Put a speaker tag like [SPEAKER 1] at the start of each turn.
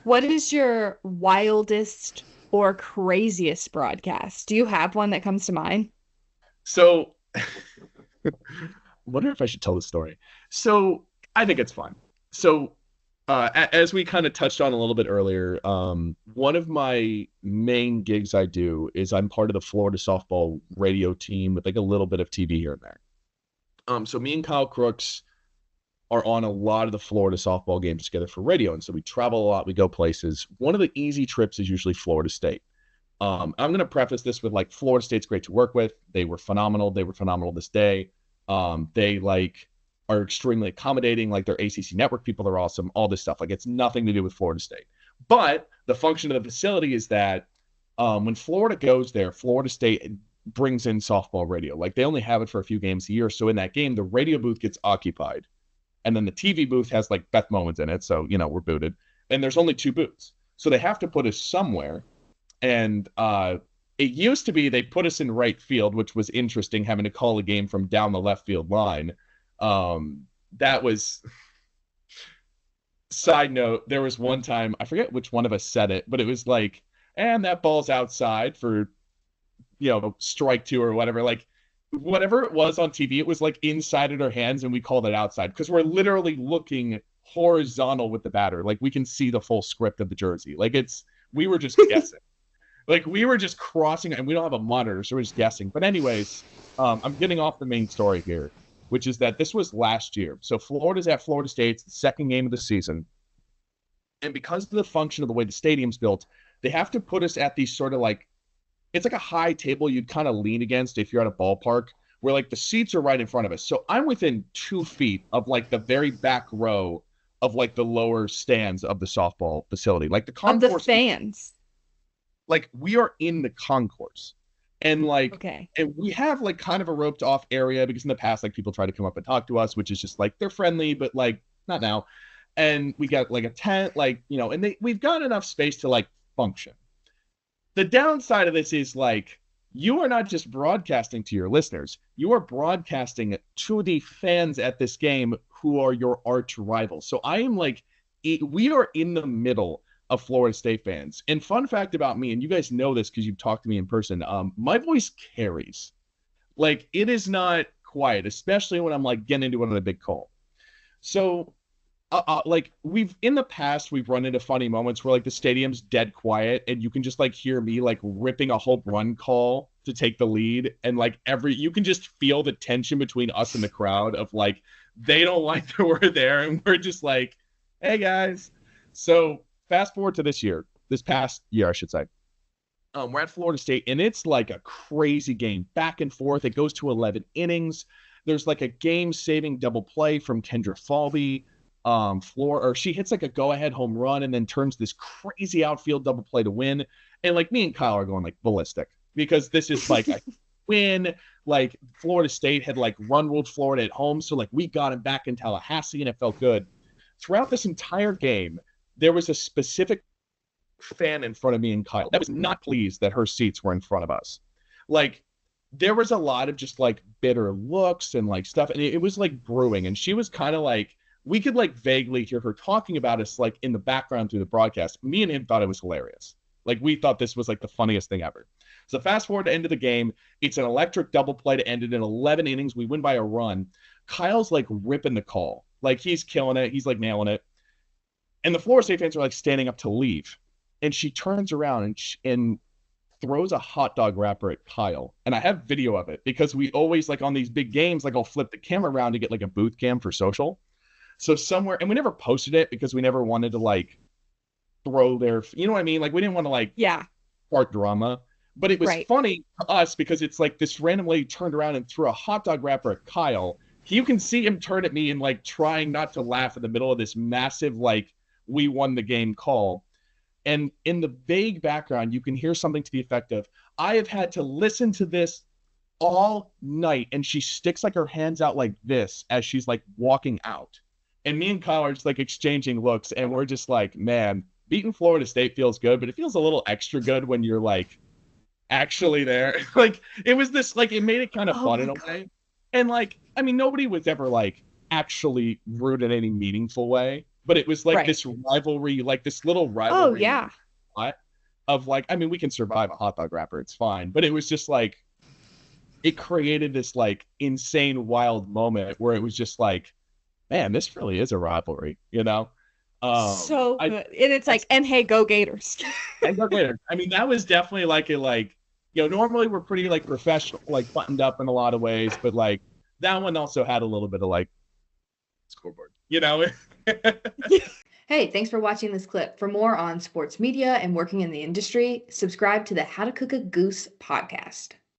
[SPEAKER 1] What is your wildest or craziest broadcast? Do you have one that comes to mind?
[SPEAKER 2] So, I wonder if I should tell the story. So, I think it's fun. So, as we kind of touched on a little bit earlier, one of my main gigs I do is I'm part of the Florida softball radio team with like a little bit of TV here and there. So me and Kyle Crooks are on a lot of the Florida softball games together for radio, and so we travel a lot, we go places. One of the easy trips is usually Florida State. I'm going to preface this with like Florida State's great to work with. They were phenomenal. They were phenomenal this day. They like are extremely accommodating. Like their ACC network people are awesome. All this stuff. Like it's nothing to do with Florida State. But the function of the facility is that when Florida goes there, Florida State brings in softball radio. Like they only have it for a few games a year. So in that game, the radio booth gets occupied, and then the TV booth has like Beth Mowins in it. So we're booted, and there's only two booths. So they have to put us somewhere, and it used to be they put us in right field, which was interesting, having to call a game from down the left field line. That was side note. There was one time, I forget which one of us said it, but it was like, and that ball's outside for, strike two or whatever. Like, whatever it was on TV, it was like inside of our hands, and we called it outside because we're literally looking horizontal with the batter. Like, we can see the full script of the jersey. Like, we were just guessing. Like we were just crossing, and we don't have a monitor, so we're just guessing. But anyways, I'm getting off the main story here, which is that this was last year. So Florida's at Florida State. It's the second game of the season, and because of the function of the way the stadium's built, they have to put us at these sort of like, it's like a high table you'd kind of lean against if you're at a ballpark, where like the seats are right in front of us. So I'm within 2 feet of like the very back row of like the lower stands of the softball facility, like the
[SPEAKER 1] Of the
[SPEAKER 2] concourse.
[SPEAKER 1] fans.
[SPEAKER 2] Like we are in the concourse, and like
[SPEAKER 1] Okay.
[SPEAKER 2] and we have like kind of a roped off area because in the past like people try to come up and talk to us, which is just like they're friendly but like not now. And we got like a tent, like and we've got enough space to like function. The downside of this is like you are not just broadcasting to your listeners, you are broadcasting to the fans at this game who are your arch rivals. So I am like, we are in the middle of Florida State fans. And fun fact about me, and you guys know this because you've talked to me in person, my voice carries. Like it is not quiet, especially when I'm like getting into it on a big call. So like we've in the past we've run into funny moments where like the stadium's dead quiet and you can just like hear me like ripping a home run call to take the lead, and like you can just feel the tension between us and the crowd of like they don't like that we're there and we're just like, hey guys. So fast forward to this past year I should say. We're at Florida State, and it's like a crazy game, back and forth. It goes to 11 innings. There's like a game-saving double play from Kendra Falvey. She hits like a go-ahead home run and then turns this crazy outfield double play to win. And like me and Kyle are going like ballistic because this is like a win. Like Florida State had like ruled Florida at home, so like we got him back in Tallahassee, and it felt good. Throughout this entire game, there was a specific fan in front of me and Kyle that was not pleased that her seats were in front of us. Like there was a lot of just like bitter looks and like stuff, and it was like brewing. And she was kind of like, we could like vaguely hear her talking about us like in the background through the broadcast. Me and him thought it was hilarious. Like we thought this was like the funniest thing ever. So fast forward to end of the game, it's an electric double play to end it in 11 innings. We win by a run. Kyle's like ripping the call, like he's killing it. He's like nailing it. And the Florida State fans are like standing up to leave. And she turns around and throws a hot dog wrapper at Kyle. And I have video of it because we always like on these big games, like I'll flip the camera around to get like a booth cam for social. So somewhere, and we never posted it because we never wanted to like throw you know what I mean? Like we didn't want to like
[SPEAKER 1] Yeah.
[SPEAKER 2] start drama, but it was
[SPEAKER 1] Right.
[SPEAKER 2] funny to us because it's like this random lady turned around and threw a hot dog wrapper at Kyle. You can see him turn at me and like trying not to laugh in the middle of this massive, like we won the game call. And in the vague background, you can hear something to the effect of, I have had to listen to this all night. And she sticks like her hands out like this as she's like walking out. And me and Kyle are just like exchanging looks. And we're just like, man, beating Florida State feels good, but it feels a little extra good when you're like actually there. Like it was this, like, it made it kind of
[SPEAKER 1] Oh
[SPEAKER 2] fun
[SPEAKER 1] my
[SPEAKER 2] in a
[SPEAKER 1] God.
[SPEAKER 2] way. And like, I mean, nobody was ever like actually rude in any meaningful way. but it was like
[SPEAKER 1] Right.
[SPEAKER 2] this rivalry, like this little
[SPEAKER 1] Oh,
[SPEAKER 2] rivalry
[SPEAKER 1] yeah.
[SPEAKER 2] of like, I mean, we can survive a hot dog wrapper, it's fine, but it was just like it created this like insane wild moment where it was just like, man, this really is a rivalry, you know.
[SPEAKER 1] So
[SPEAKER 2] I
[SPEAKER 1] good. And it's like, and hey, go Gators.
[SPEAKER 2] and go later. I mean, that was definitely like a like, you know, normally we're pretty like professional, like buttoned up in a lot of ways, but like that one also had a little bit of like scoreboard, you know.
[SPEAKER 1] Hey, thanks for watching this clip. For more on sports media and working in the industry, subscribe to the How to Cook a Goose podcast.